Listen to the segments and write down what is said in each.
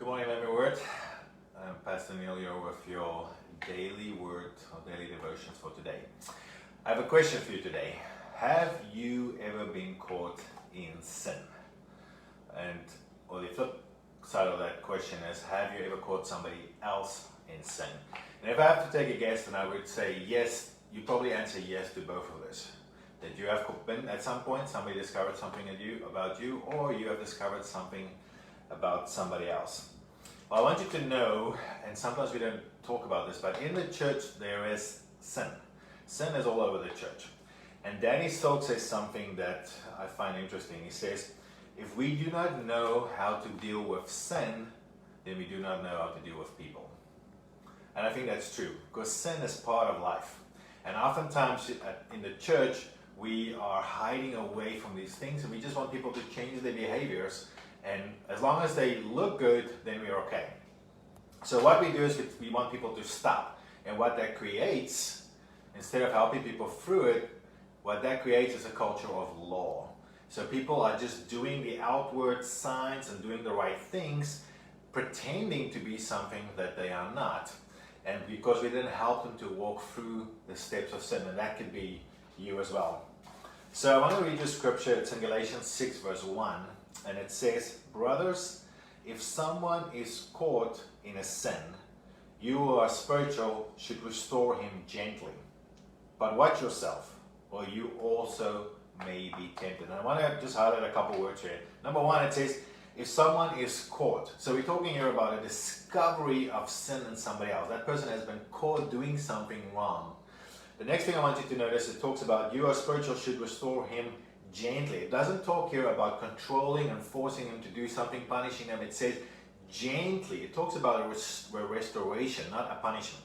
Good morning, Let Me Word. I'm Pastor Niel here with your daily word or daily devotions for today. I have a question for you today. Have you ever been caught in sin? Or the flip side of that question is, have you ever caught somebody else in sin? And if I have to take a guess, then I would say yes. You probably answer yes to both of this. That you have been at some point, somebody discovered something about you, or you have discovered something about somebody else. Well, I want you to know, and sometimes we don't talk about this, but in the church there is sin. Sin is all over the church. And Danny Stokes says something that I find interesting. He says, if we do not know how to deal with sin, then we do not know how to deal with people. And I think that's true, because sin is part of life. And oftentimes in the church, we are hiding away from these things, and we just want people to change their behaviors. And as long as they look good, then we're okay. So what we do is we want people to stop. And what that creates, instead of helping people through it, what that creates is a culture of law. So people are just doing the outward signs and doing the right things, pretending to be something that they are not. And because we didn't help them to walk through the steps of sin, and that could be you as well. So I want to read the scripture. It's in Galatians 6 verse 1. And it says, brothers, if someone is caught in a sin, you who are spiritual should restore him gently. But watch yourself, or you also may be tempted. And I want to just highlight a couple words here. Number one, it says, if someone is caught. So we're talking here about a discovery of sin in somebody else. That person has been caught doing something wrong. The next thing I want you to notice, it talks about you are spiritual should restore him gently. It doesn't talk here about controlling and forcing him to do something, punishing them. It says gently. It talks about a restoration, not a punishment.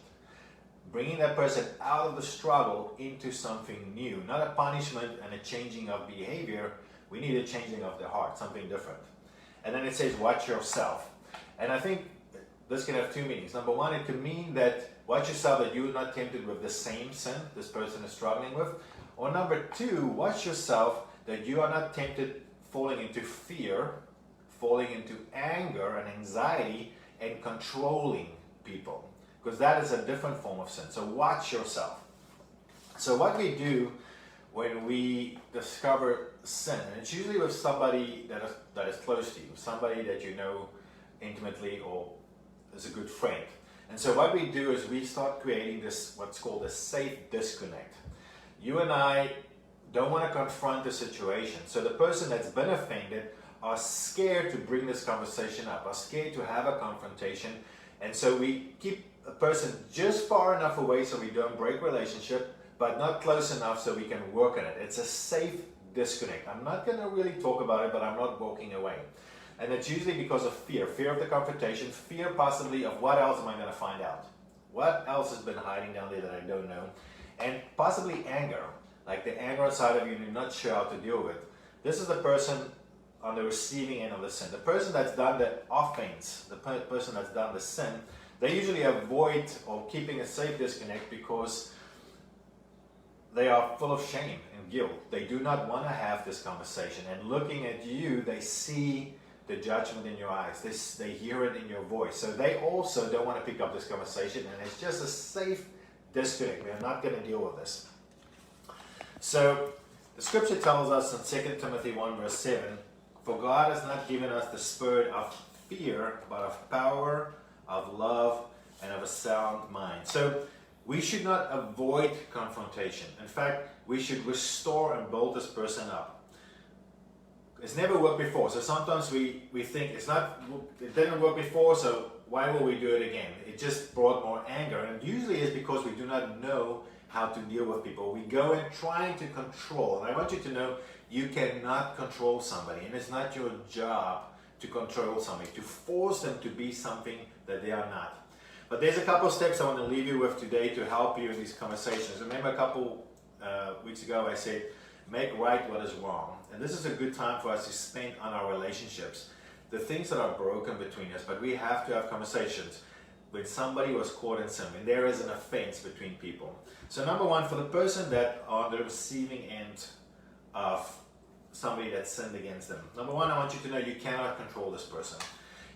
Bringing that person out of the struggle into something new, not a punishment and a changing of behavior. We need a changing of the heart, something different. And then it says watch yourself. And I think this can have two meanings. Number one, it could mean that watch yourself that you're not tempted with the same sin this person is struggling with. Or number two, watch yourself that you are not tempted falling into fear, falling into anger and anxiety and controlling people. Because that is a different form of sin. So watch yourself. So what we do when we discover sin, and it's usually with somebody that is close to you, somebody that you know intimately or is a good friend. And so what we do is we start creating this, what's called a safe disconnect. You and I don't want to confront the situation. So the person that's been offended are scared to bring this conversation up, are scared to have a confrontation. And so we keep a person just far enough away so we don't break relationship, but not close enough so we can work on it. It's a safe disconnect. I'm not going to really talk about it, but I'm not walking away. And it's usually because of fear. Fear of the confrontation, fear possibly of what else am I going to find out? What else has been hiding down there that I don't know? And possibly anger, like the anger inside of you, you're not sure how to deal with. This is the person on the receiving end of the sin. The person that's done the offense, the person that's done the sin, they usually avoid or keeping a safe disconnect because they are full of shame and guilt. They do not want to have this conversation. And looking at you, they see the judgment in your eyes. They hear it in your voice. So they also don't want to pick up this conversation, and it's just a safe disconnect. We are not going to deal with this. So the scripture tells us in 2 Timothy 1 verse 7, for God has not given us the spirit of fear, but of power, of love, and of a sound mind. So we should not avoid confrontation. In fact, we should restore and build this person up. It's never worked before, so sometimes we think it didn't work before, so why will we do it again? It just brought more anger, and usually it's because we do not know how to deal with people. We go in trying to control, and I want you to know you cannot control somebody, and it's not your job to control somebody, to force them to be something that they are not. But there's a couple of steps I want to leave you with today to help you in these conversations. Remember a couple weeks ago I said, make right what is wrong. And this is a good time for us to spend on our relationships. The things that are broken between us, but we have to have conversations. When somebody was caught in sin, when there is an offense between people. So number one, for the person that on the receiving end of somebody that sinned against them. Number one, I want you to know you cannot control this person.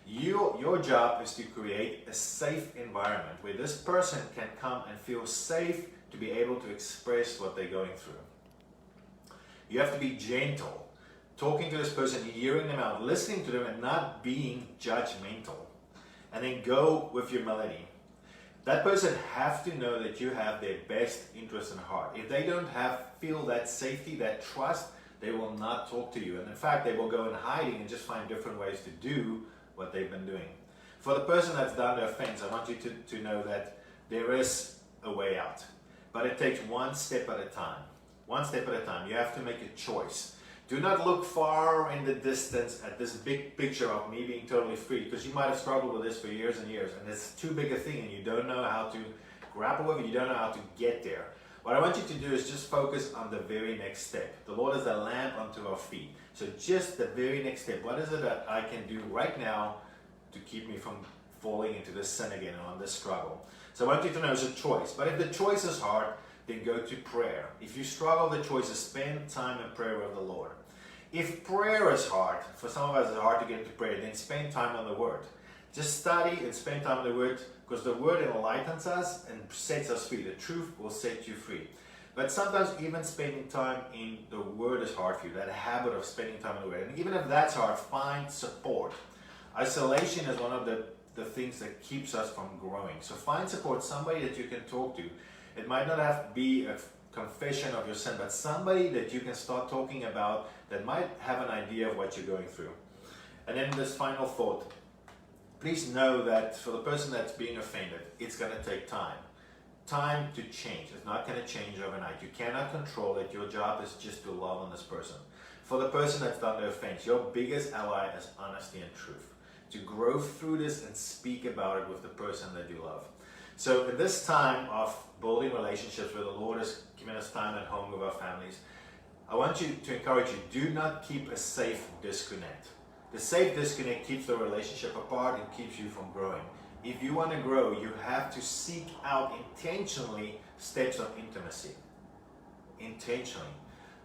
Your job is to create a safe environment where this person can come and feel safe to be able to express what they're going through. You have to be gentle, talking to this person, hearing them out, listening to them, and not being judgmental. And then go with humility. That person has to know that you have their best interest in heart. If they don't feel that safety, that trust, they will not talk to you. And in fact, they will go in hiding and just find different ways to do what they've been doing. For the person that's done the offense, I want you to know that there is a way out. But it takes one step at a time. One step at a time. You have to make a choice. Do not look far in the distance at this big picture of me being totally free, because you might have struggled with this for years and years, and it's too big a thing and you don't know how to grapple with it, you don't know how to get there. What I want you to do is just focus on the very next step. The Lord is a lamp unto our feet. So just the very next step. What is it that I can do right now to keep me from falling into this sin again and on this struggle? So I want you to know it's a choice. But if the choice is hard, then go to prayer. If you struggle with the choice, spend time in prayer with the Lord. If prayer is hard, for some of us it's hard to get into prayer, then spend time on the Word. Just study and spend time on the Word, because the Word enlightens us and sets us free. The truth will set you free. But sometimes even spending time in the Word is hard for you, that habit of spending time in the Word. And even if that's hard, find support. Isolation is one of the things that keeps us from growing. So find support, somebody that you can talk to. It might not have to be a confession of your sin, but somebody that you can start talking about that might have an idea of what you're going through. And then this final thought. Please know that for the person that's being offended, it's going to take time. Time to change. It's not going to change overnight. You cannot control it. Your job is just to love on this person. For the person that's done the offense, your biggest ally is honesty and truth. To grow through this and speak about it with the person that you love. So in this time of building relationships where the Lord has given us time at home with our families, I want you to encourage you, do not keep a safe disconnect. The safe disconnect keeps the relationship apart and keeps you from growing. If you want to grow, you have to seek out intentionally steps of intimacy. Intentionally.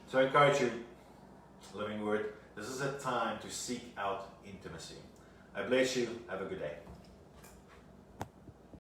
So I encourage you, Living Word, this is a time to seek out intimacy. I bless you. Have a good day.